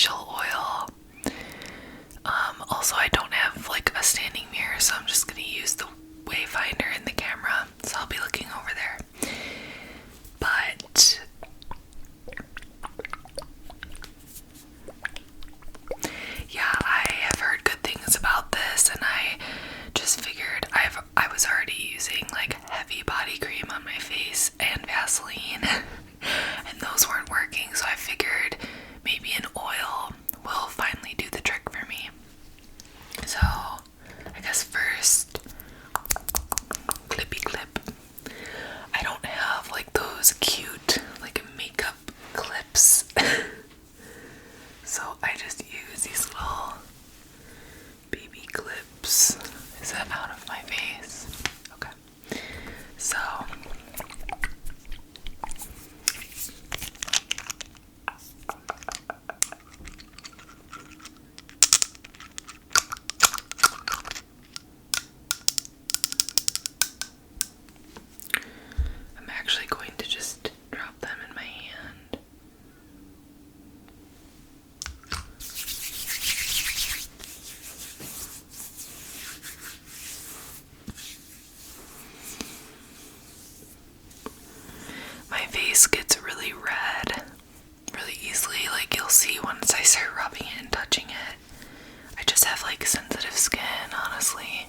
facial oil. Also, I don't have like a standing mirror, so I'm just gonna use the wayfinder in the camera, so I'll be looking over there. But yeah, I have heard good things about this, and I just figured I was already using like heavy body cream on my face and Vaseline, and those weren't working, so I figured maybe an oil will finally do the trick for me. So I guess first, clippy clip. I don't have like those cute like makeup clips, so I just use these little baby clips. Is that out of my face? Okay. So I'm actually going to just drop them in my hand. My face gets really red really easily, like you'll see once I start rubbing it and touching it. I just have like sensitive skin, honestly.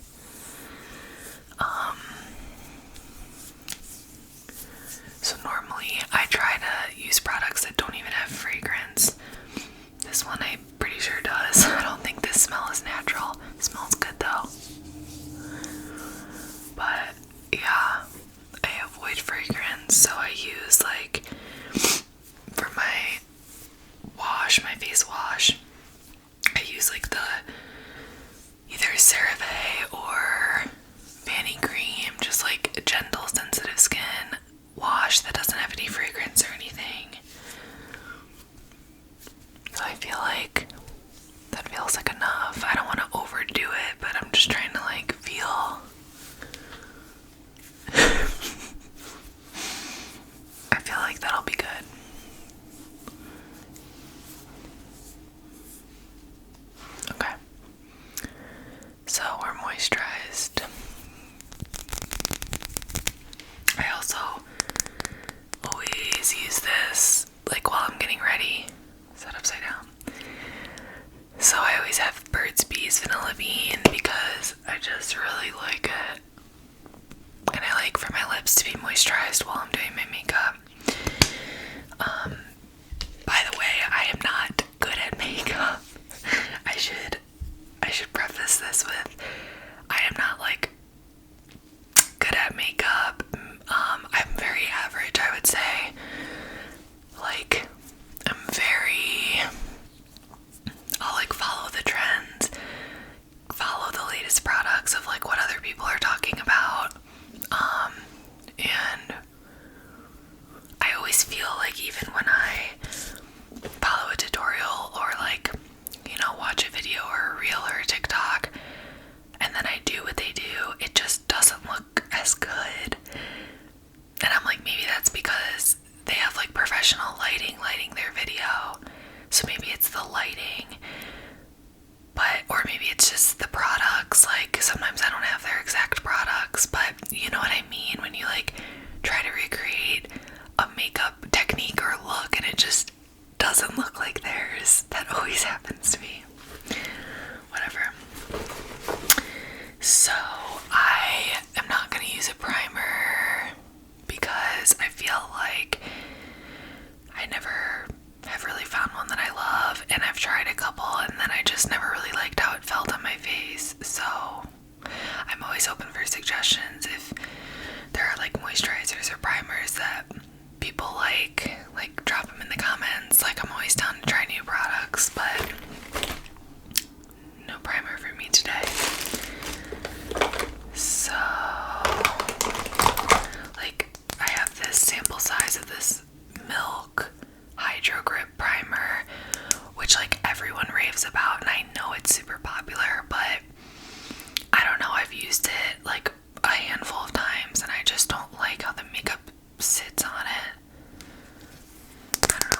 So normally I try to use products that don't even have fragrance. This one I'm pretty sure does. I don't think this smell is natural. It smells good though. But yeah, I avoid fragrance, so I use like for my wash, my face wash, I use like the either CeraVe or Fanny Cream, just like a gentle sensitive skin wash that doesn't have any fragrance or anything. So I feel like that feels like enough. I don't want to overdo it, but I'm just trying to like feel I feel like that'll be good. Okay. So we're moisturized. I also always use this like while I'm getting ready. Is that upside down? So I always have Burt's Bees Vanilla Bean because I just really like it. And I like for my lips to be moisturized while I'm doing my makeup. By the way, I am not good at makeup. I should preface this with I am not like good at makeup. I'm very average, I would say. Like I'll like follow the trends, follow the latest products of like what other people are talking about. And I always feel like even when I follow a tutorial or like, you know, watch a video or a reel or a TikTok, and then I do what they do, it just doesn't look as good. And I'm like, maybe that's because they have like professional lighting their video. So maybe it's the lighting, or maybe it's just the products. Like sometimes I don't have their exact products, but you know what I mean when you like try to recreate a makeup technique or look and it just doesn't look like theirs. That always happens to me. Whatever. So I am not going to use a primer because I feel like I never have really found one that I love, and I've tried a couple and then I just never really liked how it felt on my face. So I'm always open for suggestions if there are like moisturizers or primers that people like drop them in the comments. Like I'm always down to try new products, but no primer for me today. So like I have this sample size of this Milk Hydro Grip primer, which like everyone raves about, and I know it's super popular, but I don't know, I've used it like a handful of times and I just don't like how the makeup sits on it. I don't know.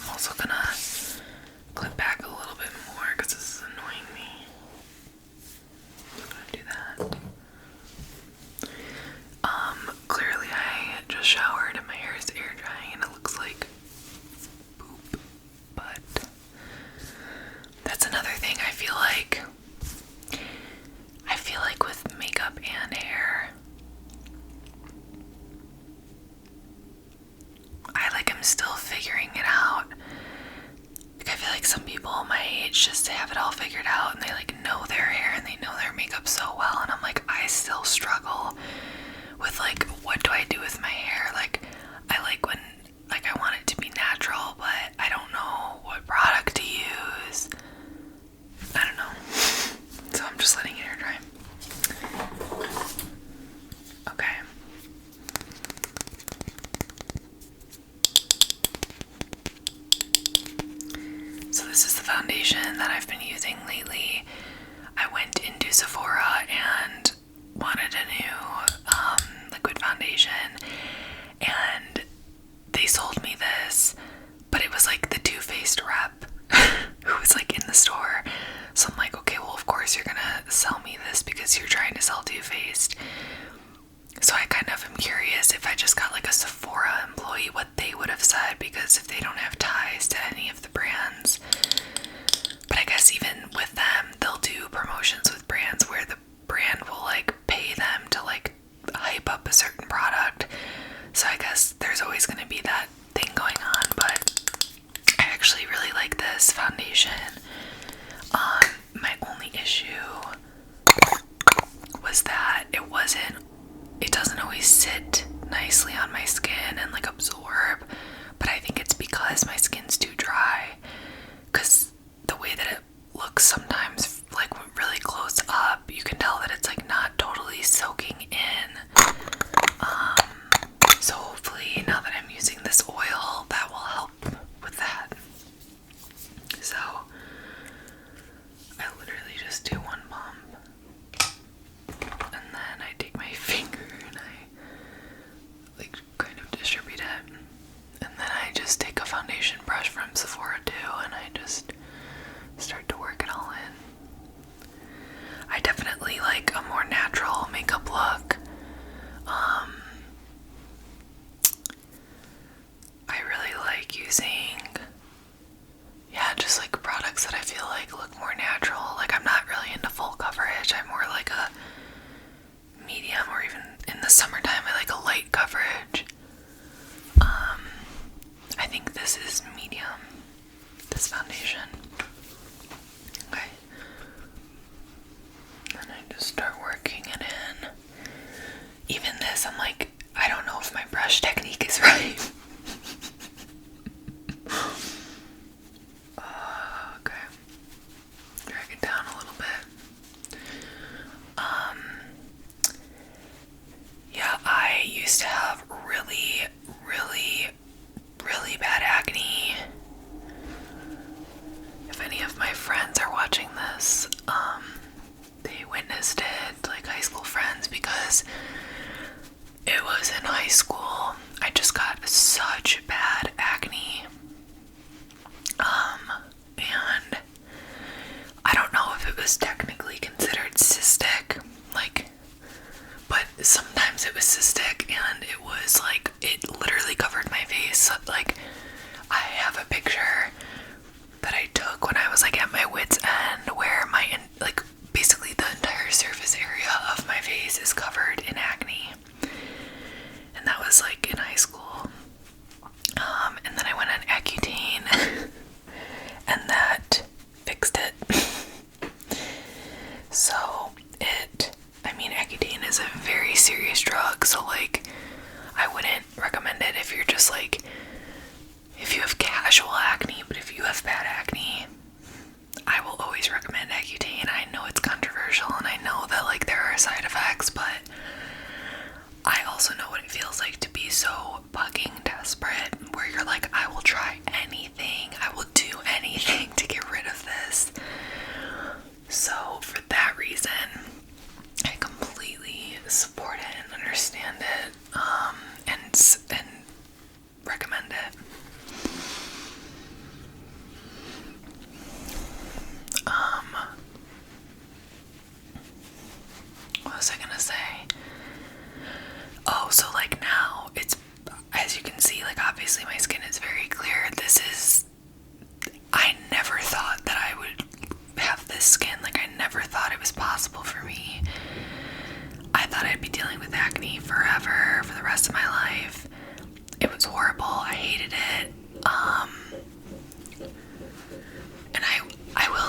I'm also gonna clip back a little bit more because this is annoying me. I'm gonna do that. Clearly I just showered and my hair is air drying and it looks like poop, but that's another thing. I feel like with makeup and hair, I'm still figuring it out. Like, I feel like some people my age just have it all figured out and they like know their hair and they know their makeup so well, and I'm like, I still struggle with like, what do I do with my hair? Like, I like when, like, I want it to be natural, but I don't know what product to use. I don't know. So I'm just letting it air dry. Okay. So this is the foundation that I've been using lately. I went into Sephora and wanted a new liquid foundation, and they sold me this, but it was like the Too Faced rep who was like in the store. So I'm like, okay, well, of course you're gonna sell me this because you're trying to sell Too Faced. So I kind of am curious if I just got like a Sephora employee, what they would have said, because if they don't have ties to any of the brands. But I guess even with them, they'll do promotions with brands where the brand will like pay them to like hype up a certain product. So I guess there's always going to be that thing going on, but I actually really like this foundation. My only issue was that it doesn't always sit nicely on my skin and like absorb, but I think it's because my skin's too dry, because the way that it looks sometimes, like really close up, you can tell that it's like not totally soaking in. So hopefully now that I'm using this oil, that will help with that. So I literally just do one pump, and then I take my finger and I like kind of distribute it, and then I just take a foundation brush from Sephora too, and I just start to work it all in. I definitely like a more natural makeup look. I really like using, just like products that I feel like look more natural. Like, I'm not really into full coverage. I'm more like a medium, or even in the summertime, I like a light coverage. I think this is medium, this foundation. Okay. And I just start working it in. Even this, I'm like, I don't know if my brush technique is right. Okay. Drag it down a little bit. I used to have really, really, really bad acne.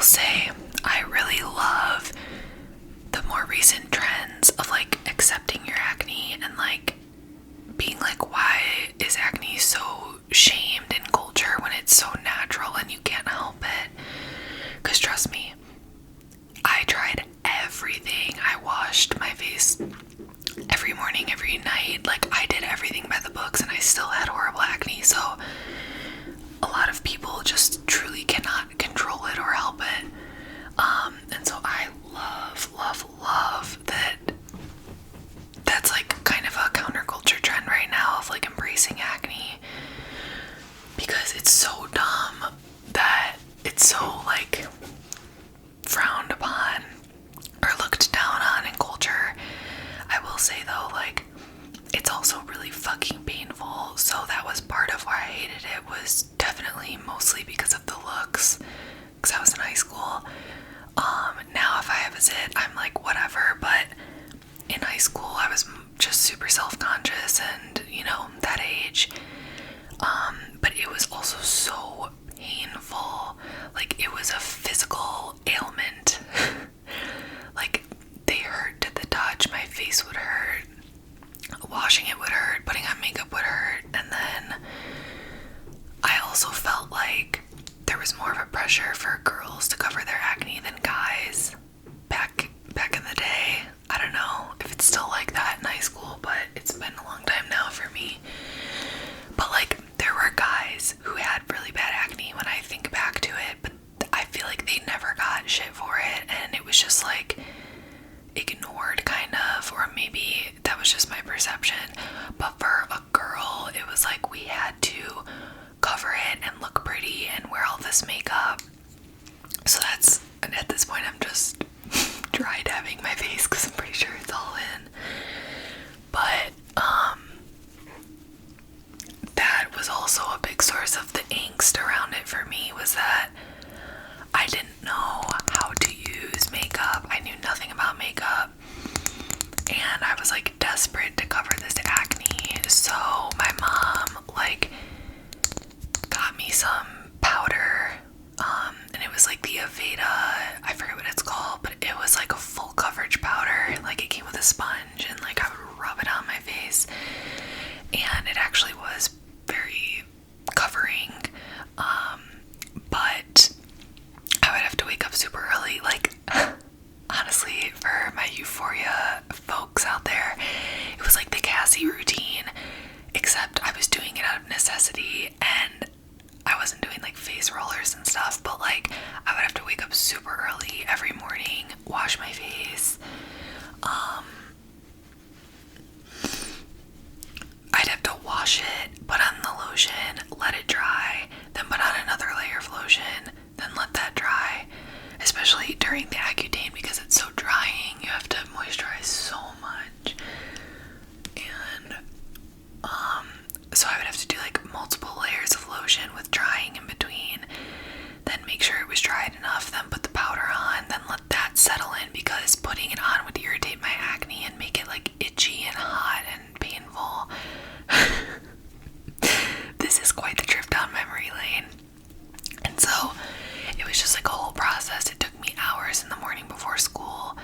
say I really love the more recent trends of like accepting your acne and like being like, why is acne so shamed in culture when it's so natural and you can't help it? Because trust me, I tried everything. I washed my face every morning, every night. Like, I did everything by the books and I still had horrible acne. So a lot of people just truly cannot control it or help it. And so I love that that's like kind of a counterculture trend right now of like embracing acne, because it's so dumb that it's so like frowned upon or looked down on in culture. I will say though, like, it's also really fucking painful, so that was part of why I hated it, was definitely mostly because of the looks, because I was in high school. Now if I have a zit, I'm like, whatever, but in high school I was just super self-conscious and, you know, that age. But it was also so painful. Like, it was a physical ailment. Like, they hurt to the touch. My face would hurt. Washing it would hurt. Putting on makeup would hurt. And then I also felt like there was more of a pressure for girls to cover their acne than guys back in the day. I don't know if it's still like that in high school, but it's been a long time now for me. But like, there were guys who had really bad acne when I think back to it, but I feel like they never got shit for it, and it was just like ignored kind of, or maybe that was just my perception. But for a girl, it was like we had to cover it and look pretty and wear all this makeup. So that's, at this point I'm just dry dabbing my face because I'm pretty sure it's all in. But that was also a big source of the angst around it for me, was that I didn't know how to use makeup. I knew nothing about makeup, and I was like desperate to cover this acne. So my mom like got me some powder, and it was like the Aveda, I forget what it's called, but it was like a full coverage powder. Like, it came with a sponge, and like I would rub it on my face, and it actually was very covering. But I would have to wake up super early. Like, honestly, for my Euphoria folks out there, it was like the Cassie routine, except I was doing it out of necessity, and I wasn't doing like face rollers and stuff, but like I would have to wake up super early every morning, wash my face. I'd have to wash it, put on the lotion, let it dry, then put on another layer of lotion, then let that dry. Especially during the Accutane, because it's so drying, you have to moisturize so much. And so I would have to do like multiple layers of lotion with drying in between, then make sure it was dried enough, then put the powder on, then let that settle in, because putting it on would irritate my acne and make it like itchy and hot and painful. This is quite the trip down memory lane. And so it was just like a whole process. It took me hours in the morning before school,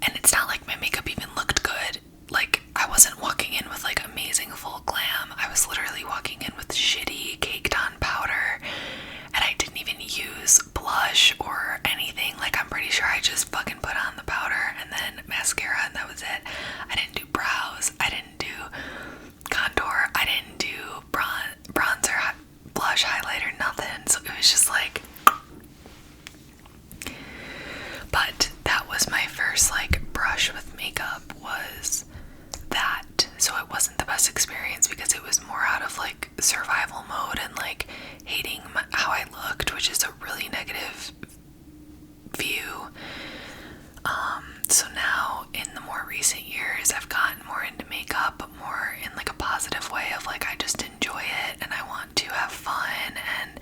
and it's not like my makeup even looked good. Like, I wasn't walking in with like amazing full glam. I was literally walking in with shitty caked on powder, and I didn't even use blush or anything. Like, I'm pretty sure I just fucking put on the powder and then mascara, and that was it. I didn't do brows, I didn't do contour, I didn't do bronzer, blush, highlighter, nothing. So it was just like, but that was my first like brush with makeup, was that. So it wasn't the best experience, because it was more out of like survival mode and like hating how I looked, which is a really negative view. So now in the more recent years, I've gotten more into makeup, but more in like a positive way of like, I just enjoy it and I want to have fun and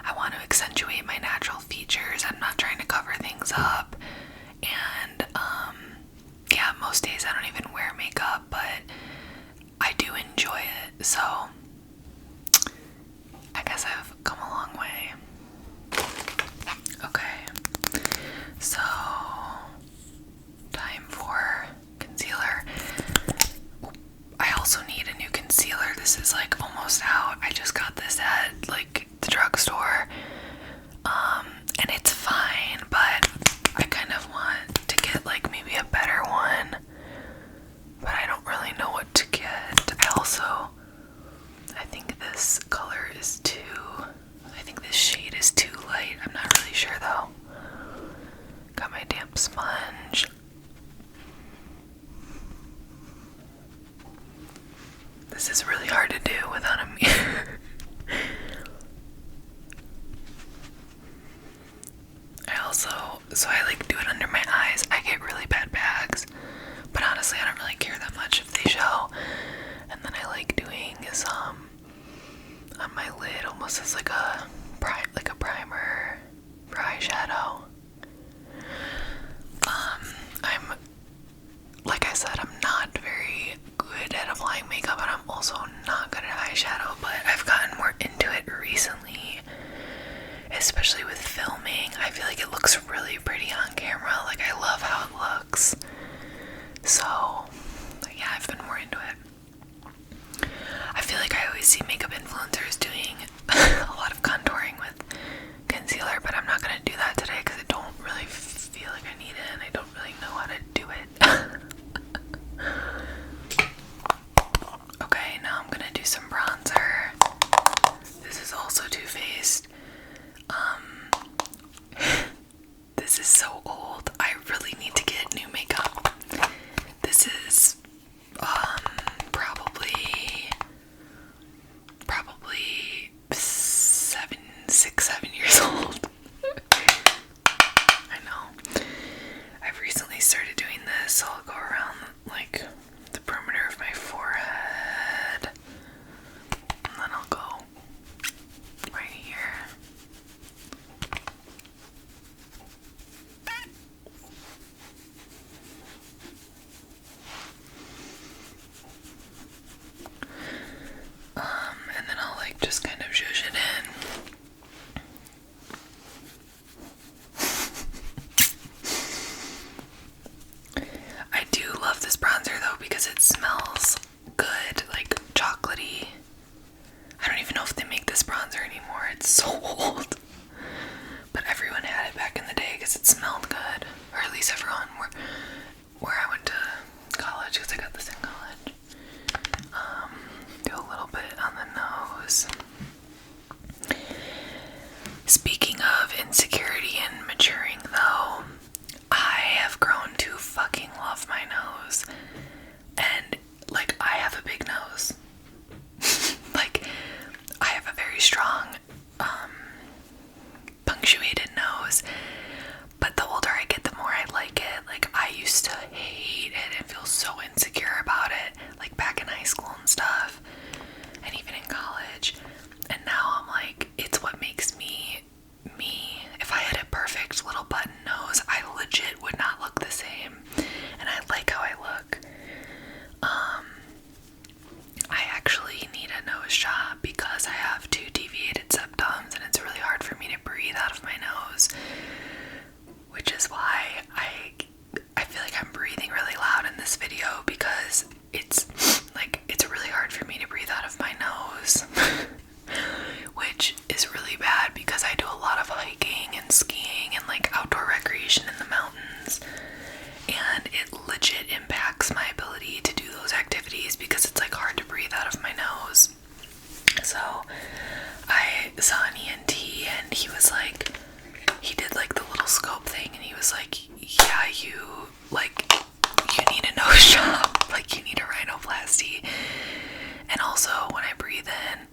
I want to accentuate my natural features. I'm not trying to cover things up. And yeah, most days I don't even wear makeup, but I do enjoy it. So I guess I've come a long way. Okay. So I like do it under my eyes. I get really bad bags, but honestly I don't really care that much if they show. And then I like doing some on my lid, almost as like a primer for eyeshadow. I'm, like I said, I'm not very good at applying makeup, and I'm also not good at eyeshadow, but I've gotten more into it recently, especially with filming. I feel like it looks really pretty on camera. Like, I love how it looks. So, yeah, I've been more into it. I feel like I always see makeup influencers doing a lot of contouring with concealer, but I'm not going to do that today because I don't really feel like I need it, and I don't really know how to do it. Okay, now I'm going to do some bronzer. This is also Too Faced. This is so old. I really need to get new makeup. This is probably 7 years old. I know. I've recently started doing this, so I'll go around like the perimeter of my forehead, and then I'll go right here. And then I'll like just kind of zhuzh it in. I do love this bronzer though because it smells good, like chocolatey. I don't even know if they make this bronzer anymore. It's so old. But everyone had it back in the day because it smelled good. Or at least everyone where I went to college, because I got this in college. Do a little bit on the nose. Speaking of insecurity and maturing though, I have grown to fucking love my nose. And like, I have a big nose. Like, I have a very strong punctuated nose, but the older I get, the more I like it. Like, I used to hate it and feel so insecure about it, like back in high school and stuff, and even in college. And now I'm like, it's what makes me me. If I had a perfect little button nose, I legit would not look the same, and I like how I look. I actually need a nose job because I have 2 deviated septums, and it's really hard for me to breathe out of my nose, which is why I feel like I'm breathing really loud in this video, because it's really hard for me to breathe out of my nose. Which is really bad because I do a lot of hiking and skiing and like outdoor recreation in the mountains, and it legit impacts my ability to do those activities because it's like hard to breathe out of my nose. So I saw an ENT, and he was like, he did like the little scope thing, and he was like, yeah, you need a nose job, like you need a rhinoplasty. And also when I breathe in,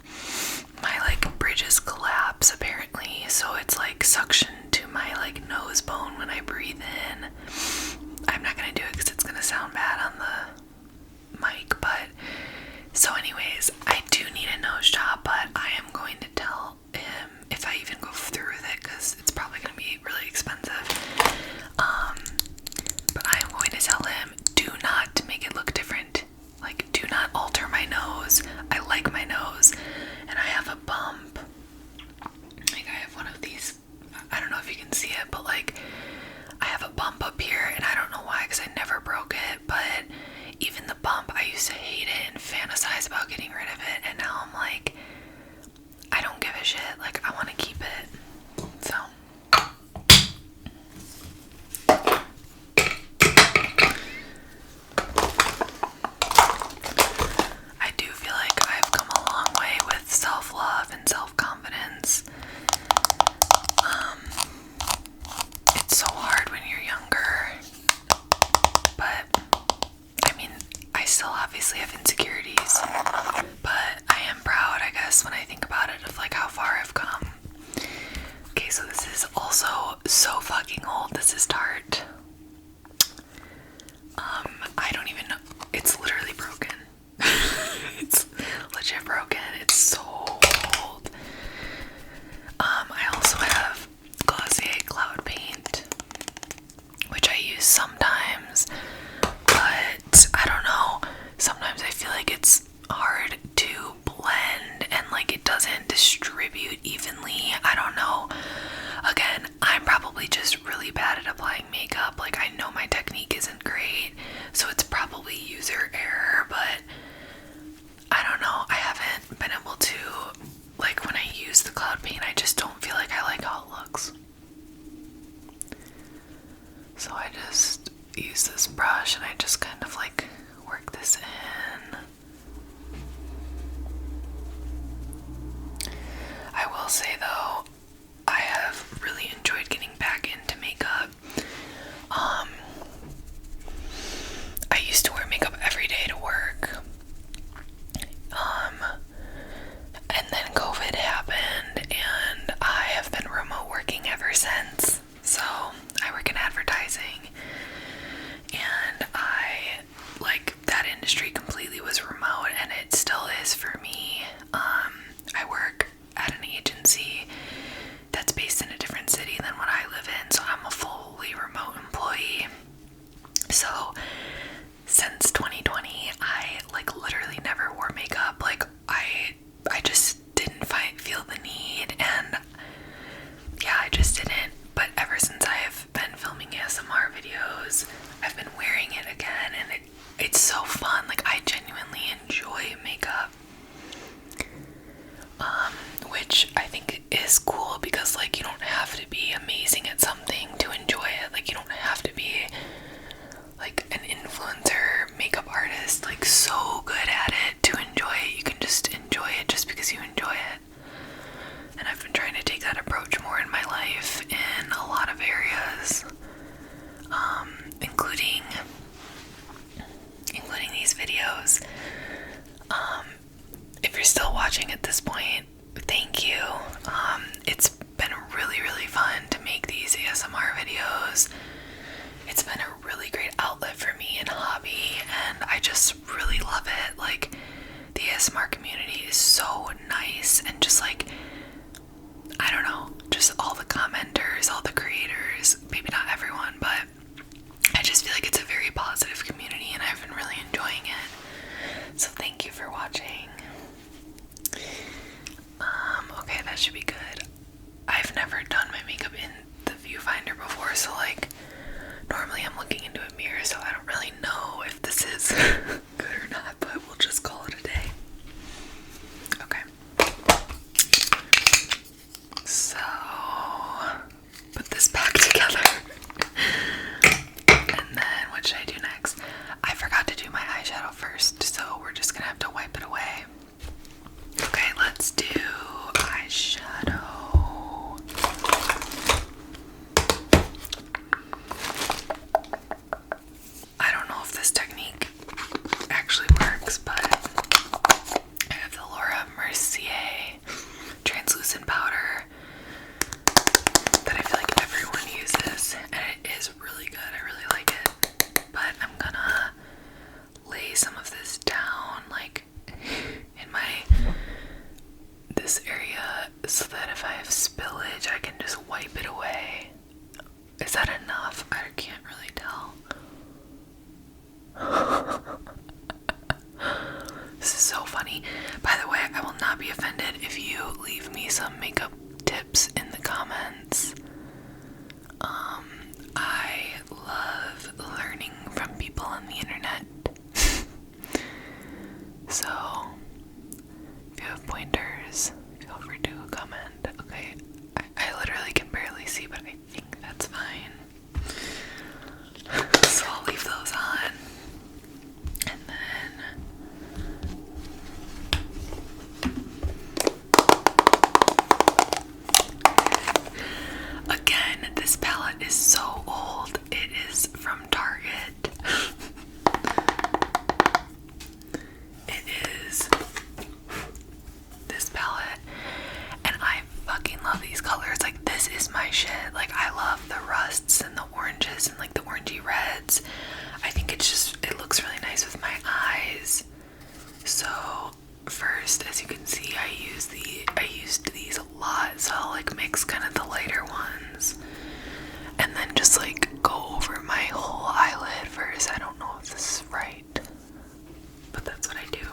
my like bridges collapse apparently, so it's like suction to my like nose bone when I breathe in. I'm not gonna do it because it's gonna sound bad on the mic, but so anyways, I do need a nose job, but I am going to tell him if I even go through with it, because it's probably gonna be really expensive. But I am going to tell him, do not make it look different. Like, do not alter my nose. I like my nose, and I have a bump. Like, I have one of these, I don't know if you can see it, but like, I have a bump up here, and I don't know why, because I never broke it, but even the bump, I used to hate it and fantasize about getting rid Okay, so this is also so fucking old. This is Tarte. I don't even know. It's literally broken. It's legit broken. It's so old. I also have Glossier Cloud Paint, which I use sometimes, but I don't know. Sometimes I feel like it's hard to blend and like it doesn't distribute evenly. I don't know. Again, I'm probably just really bad at applying makeup. Like, I know my technique isn't great, so it's probably user error, but I don't know. I haven't been able to, like, when I use the cloud paint, I just don't feel like I like how it looks. So I just use this brush and I just kind of like work this in. I will say though, I have really enjoyed getting back into makeup. I used to wear makeup every day to work. And then COVID happened and I have been remote working ever since. So I work in advertising and I like that industry completely was remote, and it still is for me. I work at an agency that's based in a different city than what I live in, so I'm a fully remote employee. So since 2020, I like literally never wore makeup. Like I just didn't feel the need, and yeah, I just didn't. But ever since I have been filming ASMR videos, I've been wearing it again, and it's so fun. Like, I genuinely enjoy makeup. Which I think is cool because, like, you don't have to be amazing at something to enjoy it. Like, you don't have to be, like, an influencer makeup artist, like, so good at it to enjoy it. You can just enjoy it just because you enjoy it. And I've been trying to take that approach more in my life in a lot of areas, including these videos. If you're still watching at this point, thank you. It's been really, really fun to make these ASMR videos. It's been a really great outlet for me and hobby, and I just really love it. Like, the ASMR community is so nice, and just like, I don't know, just all the commenters, all the creators, maybe not everyone, but I just feel like it's a very positive community and I've been really enjoying it. So thank you for watching. Okay, that should be good. I've never done my makeup in the viewfinder before, so like, normally I'm looking into a mirror, so I don't really know if this is good or not, but we'll just call it a day. Okay. So, put this back together. And then, what should I do next? I forgot to do my eyeshadow first, so we're just gonna have to wipe it away. Okay, let's do eyeshadow. I don't know if this technique actually works, but I have the Laura Mercier translucent powder that I feel like everyone uses, and it is really good. I really like it. But I'm gonna lay some of this down, like, in this area, so that if I have spillage, I can just wipe it away. Is that enough? I can't really tell. This is so funny. By the way, I will not be offended if you leave me some makeup tips in the comments. I love learning from people on the internet. So, if you have pointers, feel free to comment. Okay, I literally can barely see, but I think that's fine. So I'll leave those on. And then this is my shit. Like, I love the rusts and the oranges and like the orangey reds. I think it looks really nice with my eyes. So first, as you can see, I used these a lot, so I'll like mix kind of the lighter ones and then just like go over my whole eyelid first. I don't know if this is right, but that's what I do.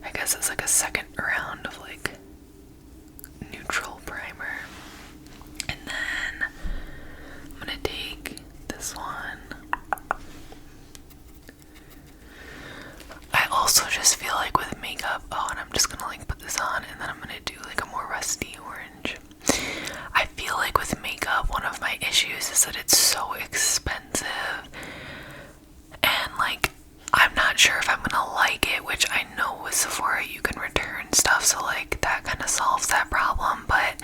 I guess it's like a second round of like neutral primer. And then I'm gonna take this one. I also just feel like with makeup, and I'm just gonna like put this on and then I'm gonna do like a more rusty orange. I feel like with makeup, one of my issues is that it's so expensive and like I'm not sure if I'm gonna like it, which I know with Sephora you can return stuff, so like that kind of solves that problem, but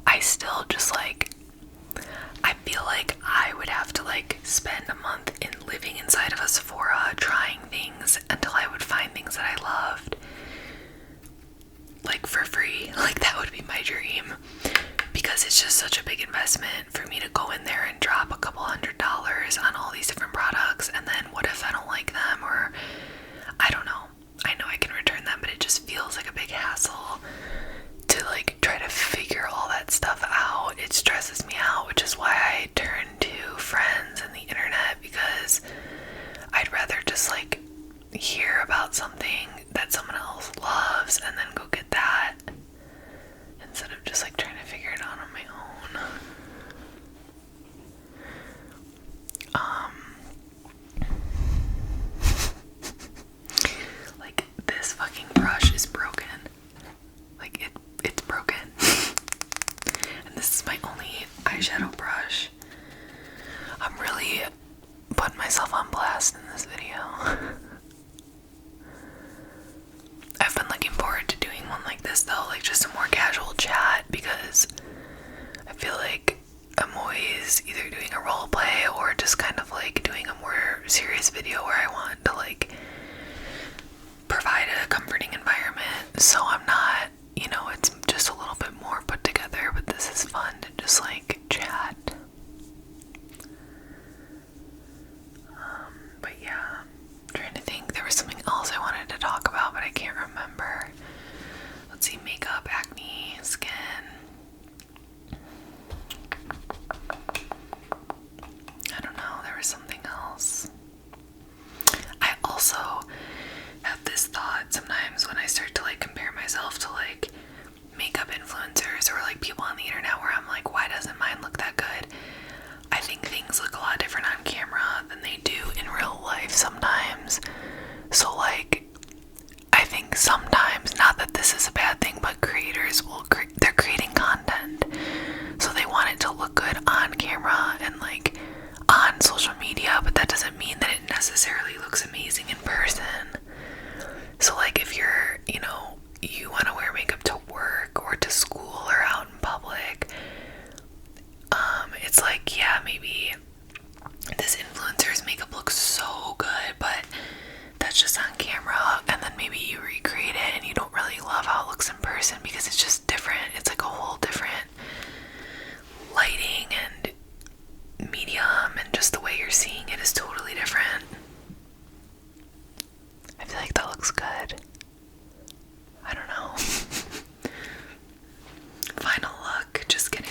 I still just like, I feel like I would have to like spend a month in living inside of a Sephora trying things until I would find things that I loved, like for free. Like that would be my dream, because it's just such a big investment for me to go in there and drop a couple $100s on all these different products, and then what if I don't like them, or I don't know. I know I can return them, but it just feels like a big hassle to like try to figure all that stuff out. It stresses me out, which is why I turn to friends and the internet, because I'd rather just like hear about something that someone else loves and then go get that instead of just like trying to figure it out on my own. Like this fucking brush is broken. Like it's broken. And this is my only eyeshadow brush. I'm really putting myself on blast in this video. I've been looking forward to doing one like this though, like just a more casual chat, because I feel like I'm always either doing a role play or just kind of like doing a more serious video where I want to like provide a comforting environment. So I'm not, it's just a little bit more put together, but this is fun to just like chat. But yeah, I'm trying to think. There was something else I wanted to talk about, but I can't remember. Let's see, makeup, acne, skin. I don't know, there was something else. I also have this thought sometimes when I start to like compare myself to like makeup influencers or like people on the internet, where I'm like, why doesn't mine look that good? I think things look a lot different on camera than they do in real life sometimes. So like, I think sometimes, not that this is a bad thing, but creators they're creating content, so they want it to look good on camera and like on social media, but that doesn't mean that it necessarily looks amazing in person. So like if you're, you want to wear makeup to work or to school or out in public, it's like, yeah, maybe this influencer's makeup looks so good, but that's just on camera, and then maybe you recreate it and you don't really love how it looks in person because it's just different. It's like a whole different lighting and medium, and just the way you're seeing it is totally different. I feel like that looks good. I don't know. Final look, just kidding.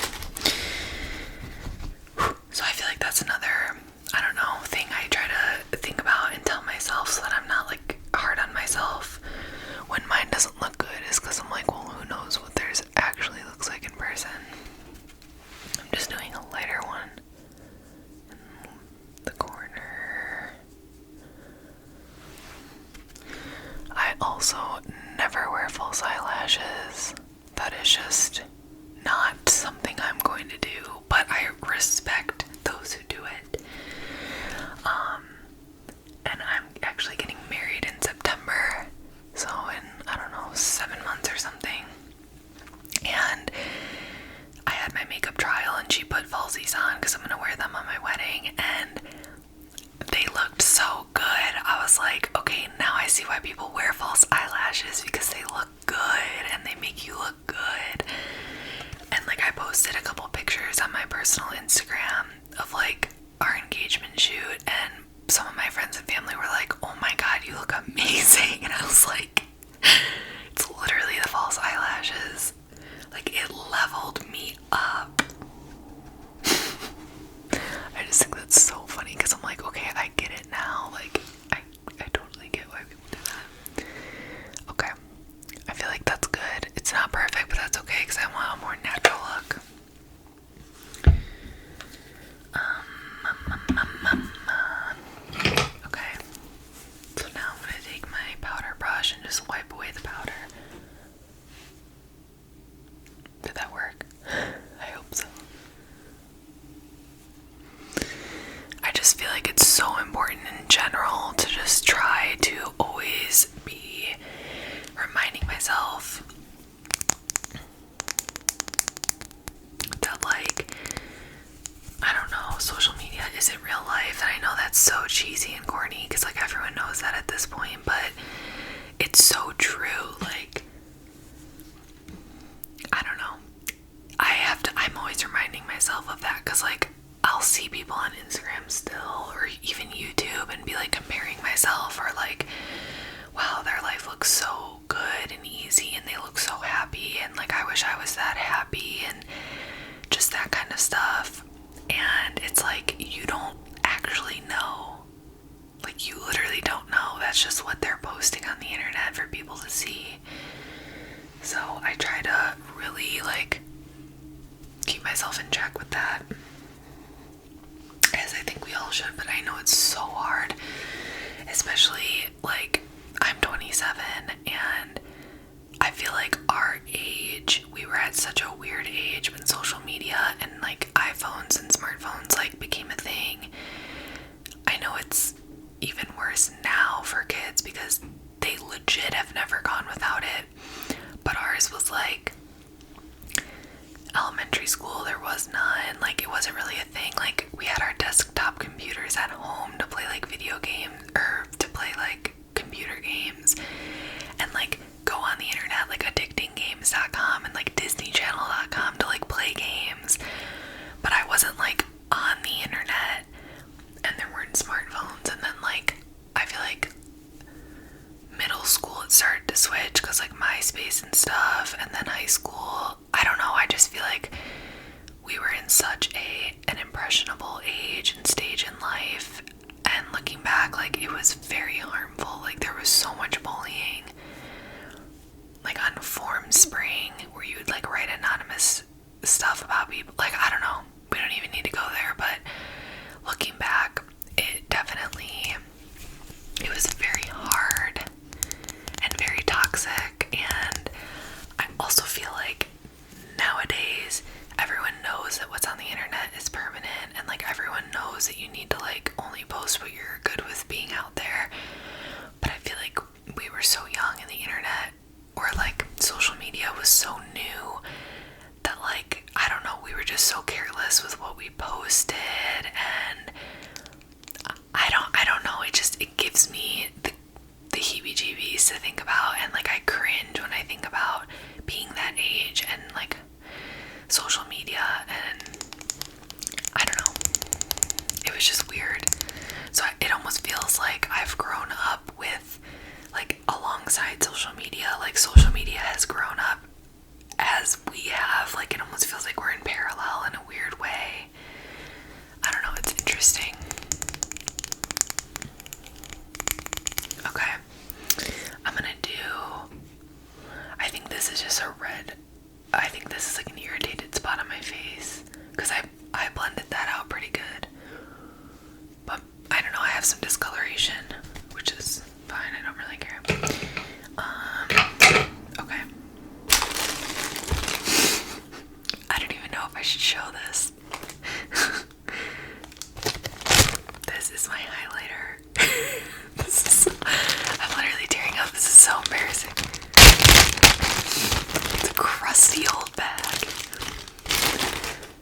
So I feel like that's another, I don't know, thing I try to think about and tell myself so that I'm not like hard on myself when mine doesn't look good, is because I'm like, well, who knows what theirs actually looks like in person. I'm just doing a lighter one in the corner. I also never wear false eyelashes. That is just not something I'm going to do, but I respect those who do it. And I'm actually getting married in September, so in, I don't know, 7 months or something. And I had my makeup trial and she put falsies on because I'm gonna wear them on my wedding, and they looked so good. I was like, okay, now I see why people wear false eyelashes, because they look good and they make you look good. personal Instagram of like our engagement shoot, and some of my friends and family were like, oh my god, you look amazing. And I was like, it's literally the false eyelashes. Like, it leveled me up. I just think that's so funny because I'm like, okay, I get it now. Like, I totally get why people do that. Okay, I feel like that's good. It's not perfect, but that's okay because I want a more natural look. Okay, so now I'm gonna take my powder brush and just wipe away the powder. Did that work? I hope so. I just feel like it's so important in general to just try to always be reminding myself that, like, I don't know, social media isn't real life. And I know that's so cheesy and corny because like everyone knows that at this point, but it's so true. Like, I don't know, I'm always reminding myself of that because like I'll see people on Instagram still or even YouTube and be like comparing myself, or like, wow, their life looks so good and easy and they look so happy, and like I wish I was that happy, and just that kind of stuff. And it's like, you don't actually know. Like, you literally don't know. That's just what they're posting on the internet for people to see. So I try to really like keep myself in check with that, as I think we all should, but I know it's so hard, especially like I'm 27 and I feel like our age, we were at such a weird age when social media and like iPhones and smartphones like became a thing. I know it's even worse now for kids because they legit have never gone without it, but ours was like elementary school, there was none. Like, it wasn't really a thing. Like, we had our desktop computers at home to play like video games, or to play like computer games, and like go on the internet like addictinggames.com and like disneychannel.com to like play games. But I wasn't like on the internet, and there weren't smartphones. And then like I feel like middle school it started to switch because like MySpace and stuff, and then high school, I don't know, I just feel like we were in such an impressionable age and stage in life, and looking back, like, it was very harmful. Like, there was so much bullying, like on Form Spring, where you would like write anonymous stuff about people. Like, I don't know, we don't even need to go there, but looking back, it was very hard and very toxic. And I also feel like nowadays everyone knows that what's on the internet is permanent, and like everyone knows that you need to like only post what you're good with being out there. But I feel like we were so young, and the internet, or like social media, was so new that like, I don't know, we were just so careless with what we posted. And I don't know, it gives me the heebie-jeebies to think about, and like I cringe when I think about being that age and like social media, and I don't know, it was just weird. So it almost feels like I've grown up with, like, alongside social media, like social media has grown up as we have. Like, it almost feels like we're in parallel in a weird way. I don't know, it's interesting. Okay, I'm gonna do, I think this is just a red, I think this is like an irritated spot on my face, because I blended that out pretty good. But I don't know, I have some discoloration, which is fine, I don't really care. Okay. I don't even know if I should show this. This is my highlighter. I'm literally tearing up. This is so embarrassing. It's a crusty old bag.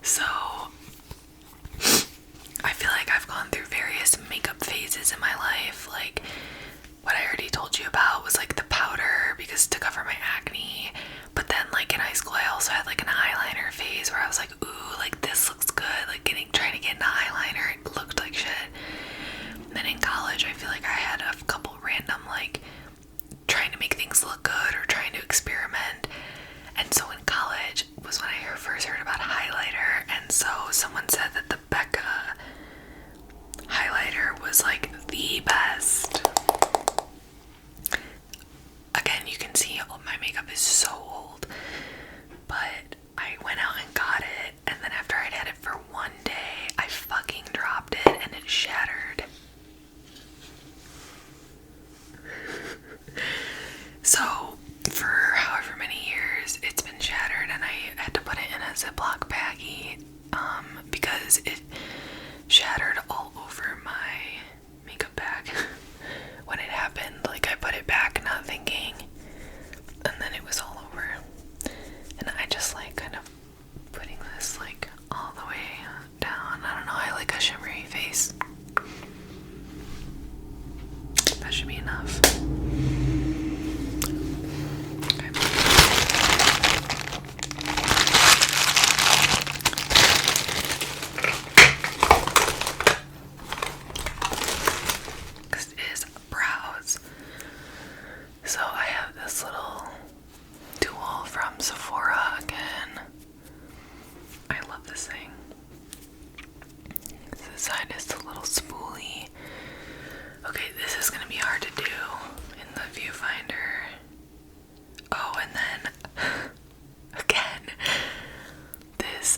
So, I feel like I've gone through various makeup phases in my life. Like, what I already told you about was like the powder, because to cover my acne. But then like in high school I also had like an eyeliner eyeliner phase where I was like, ooh, like this looks good, like trying to get into eyeliner, it looked like shit. And then in college, I feel like I had a couple random, like, trying to make things look good or trying to experiment. And so in college was when I first heard about highlighter, and so someone said that the Becca highlighter was like the best. Again, you can see my makeup is so old, but I went out and got it, and then after I'd had it for one day, I fucking dropped it and it shattered. So for however many years it's been shattered, and I had to put it in a Ziploc baggie because it shattered all over my makeup bag. When it happened, like, I put it back not thinking, and then it was all over. And I just like kind of putting this like all the way down. I don't know, I like a shimmery face. That should be enough. So I have this little tool from Sephora again. I love this thing. This side is the little spoolie. Okay, this is gonna be hard to do in the viewfinder. Oh, and then again,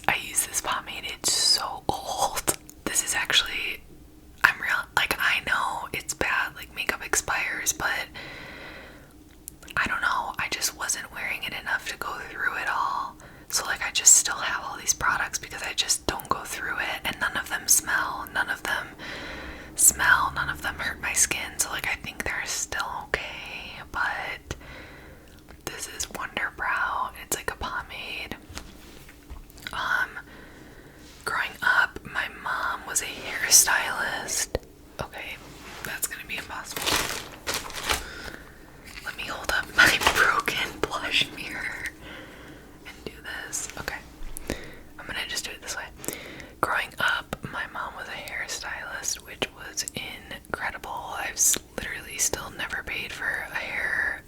I use this pomade. It's so old. This is actually, I know it's bad, like makeup expires, but I don't know, I just wasn't wearing it enough to go through it all. So like I just still have all these products because I just don't go through it, and none of them smell, none of them hurt my skin. So like I think they're still okay, but this is Wonder Brow. It's like a pomade. Growing up, my mom was a hairstylist. Okay, that's gonna be impossible. Let me hold up my broken blush mirror and do this. Okay, I'm gonna just do it this way. Growing up, my mom was a hairstylist, which was incredible. I've literally still never paid for a hair,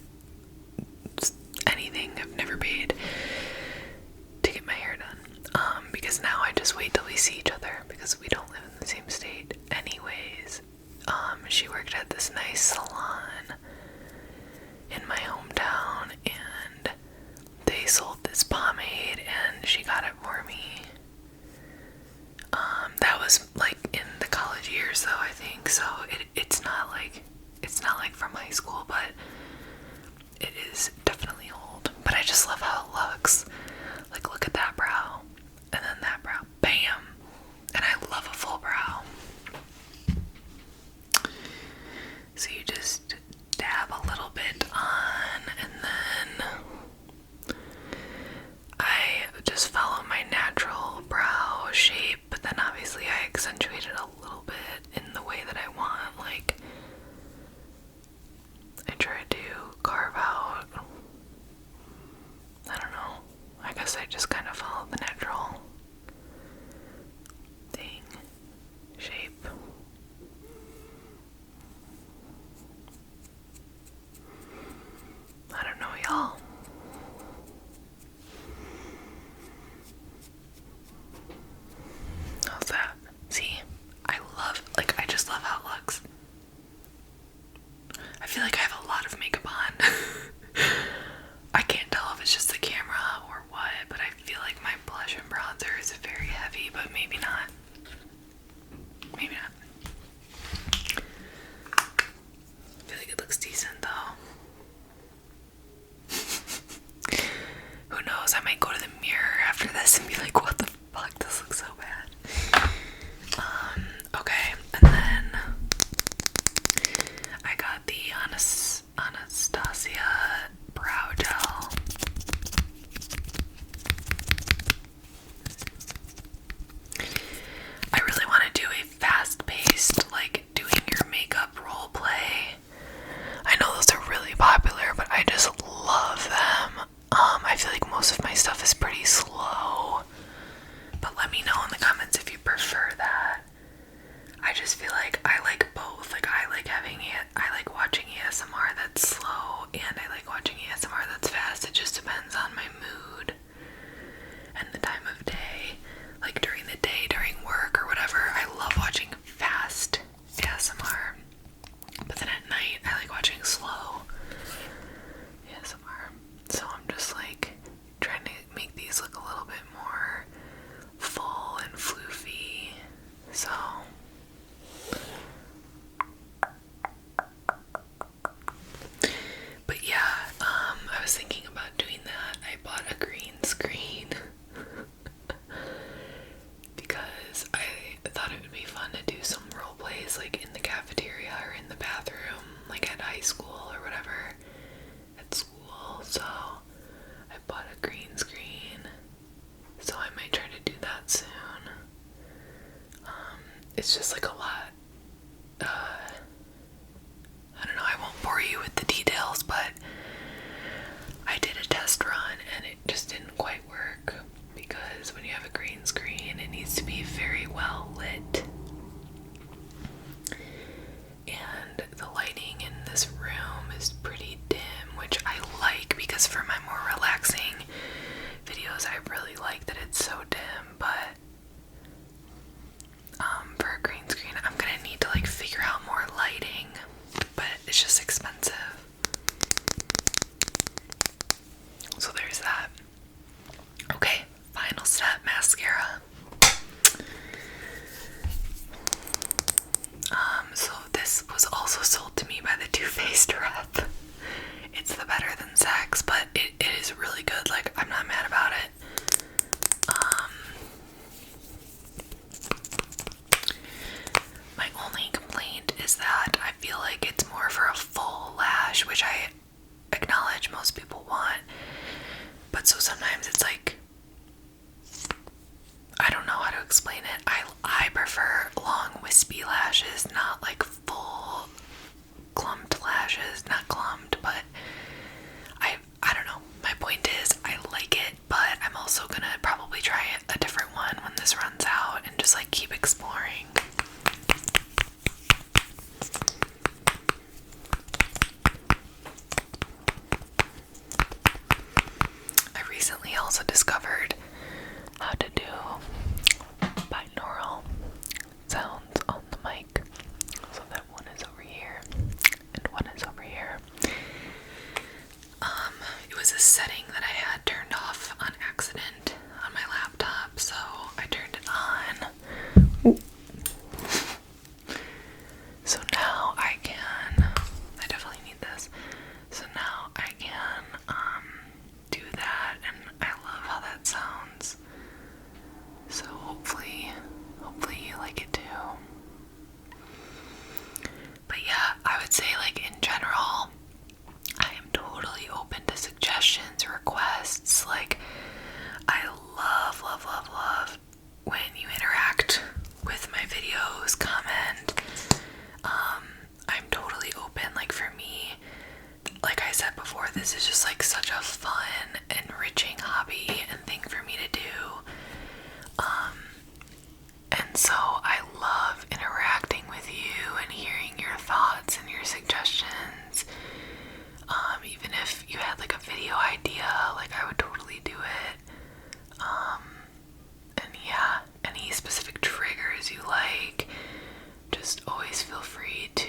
anything. I've never paid to get my hair done. Because now I just wait till we see each other because we don't live in the same state. Anyways, she worked at this nice salon in my hometown, and they sold this pomade, and she got it for me. That was like in the college years though, I think, so it's not like from high school, but it is definitely old. But I just love how it looks. Like, look at that brow, and then that brow, bam. And I love a full brow. So you just dab a little bit on, and then I just follow my natural brow shape, but then obviously I accentuate it a little bit in the way that I want. Like, I try to carve out, I don't know, I guess I just kind of follow the natural thing, shape. I don't know, y'all. How's that? See? I just love how it looks. I feel like I have a lot of makeup on. I can't tell if it's just the camera or what, but I feel like my blush and bronzer is very heavy, but maybe not. Maybe not. I feel like it looks decent though. Who knows, I might go to the mirror after this and be like, what the fuck, this looks so bad. Okay, and then I got the Anastasia brow gel. I really want to do a fast-paced, like, doing your makeup role play. I know those are really popular, but I just love them. I feel like most of my stuff is pretty slow. it's just like a lot. I don't know, I won't bore you with the details, but I did a test run and it just didn't quite work because when you have a green screen, it needs to be very well lit. And the lighting in this room is pretty dim, which I like because for my more relaxing videos, I really like that it's so dim, but for a green screen, I'm gonna need to like figure out more lighting, but it's just expensive. So there's that. Okay, final step, mascara. So this was also sold to me by the Too Faced rep. It's the Better Than Sex, but it is really good. Like, I'm not mad about it. My only complaint is that I feel like it's more for a full lash, which I acknowledge most people want. But so sometimes it's like, I don't know how to explain it. I prefer long wispy lashes, not like full clumped lashes. Not clumped, but I don't know. My point is I like it, but I'm also gonna probably try a different one when this runs out and just like keep exploring. I recently also discovered how to do binaural sounds on the mic. So that one is over here and one is over here. It was a setting that I had turned off on accident on my laptop, so I turned it on. So now I definitely need this. So now I can do that, and I love how that sounds. So hopefully you like it too. But yeah, I would say like in general, I am totally open to suggestions, requests. Like, I love when you interact with my videos, comment. I'm totally open. Like, for me, like I said before, this is just like such a fun, enriching hobby and thing for me to do. And so I love interacting with you and hearing your thoughts and your suggestions. Even if you had like a video idea, like I would totally do it. And yeah, any specific triggers you like, just always feel free to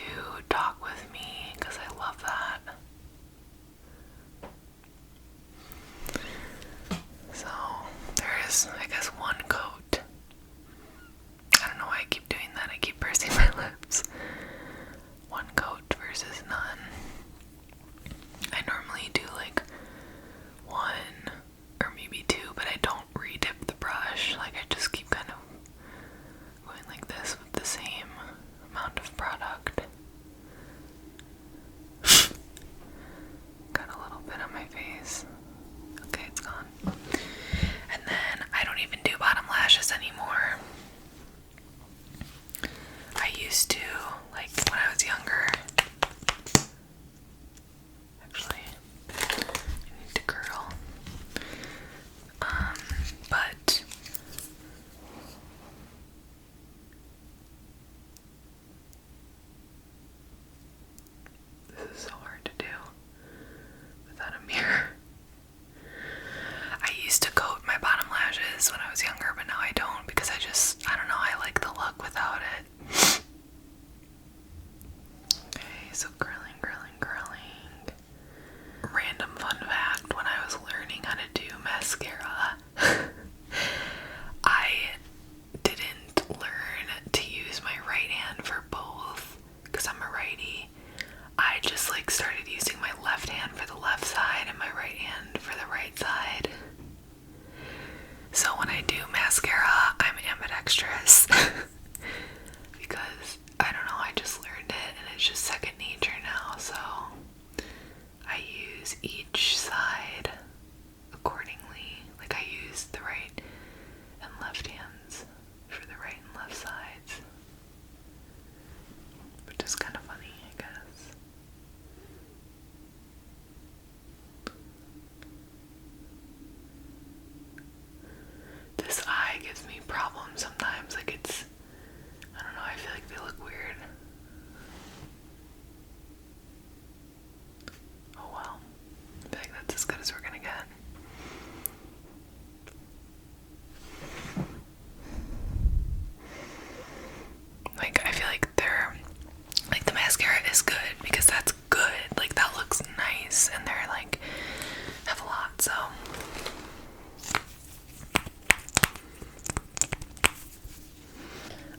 talk with me because I love that. So there is, I guess, one coat. I don't know why I keep doing that. I keep pursing my lips. One coat versus none. I normally do like one or maybe two, but I don't re-dip the brush. Like, I just keep kind of going like this with the same amount of product. Got a little bit on my face. Okay, it's gone. And then I don't even do bottom lashes anymore. I used to, like when I was younger. Actually, I need to curl. But this is so hard to do without a mirror. I used to coat my bottom lashes when I was younger, but now I don't because I don't know, I like the look without it. Okay, so curling. Random fun fact, when I was learning how to do mascara, I didn't learn to use my right hand for both because I'm a righty. I just like started using my left hand for the left side and my right hand for the right side. So when I do mascara, I'm ambidextrous because I don't know, I just learned it and it's just second nature now. So I use each side accordingly. Like, I use the right and left hands for the right and left sides. this eye gives me problems sometimes. Like it's, I don't know, I feel like they look weird. Oh well. I feel like that's as good as we're gonna get. Like, I feel like they're, like, the mascara is good because that's good. Like, that looks nice, and they're, like, have a lot, so.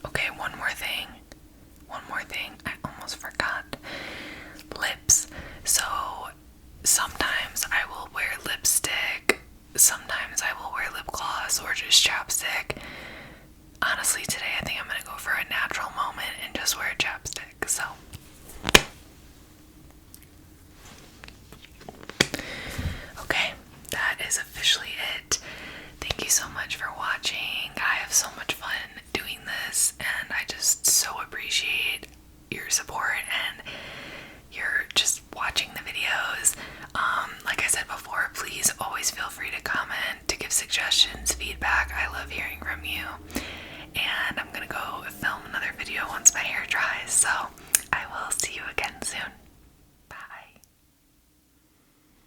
Okay, one more thing. I almost forgot. Lips. So, sometimes I will wear lipstick. Sometimes I will wear lip gloss or just chapstick. Honestly, today I think I'm gonna go for a natural moment and just wear chapstick, so. Okay, that is officially it. Thank you so much for watching. I have so much fun doing this, and I just so appreciate your support and your just watching the videos. Like I said before, please always feel free to comment, to give suggestions, feedback. I love hearing from you. And I'm gonna go film another video once my hair dries. So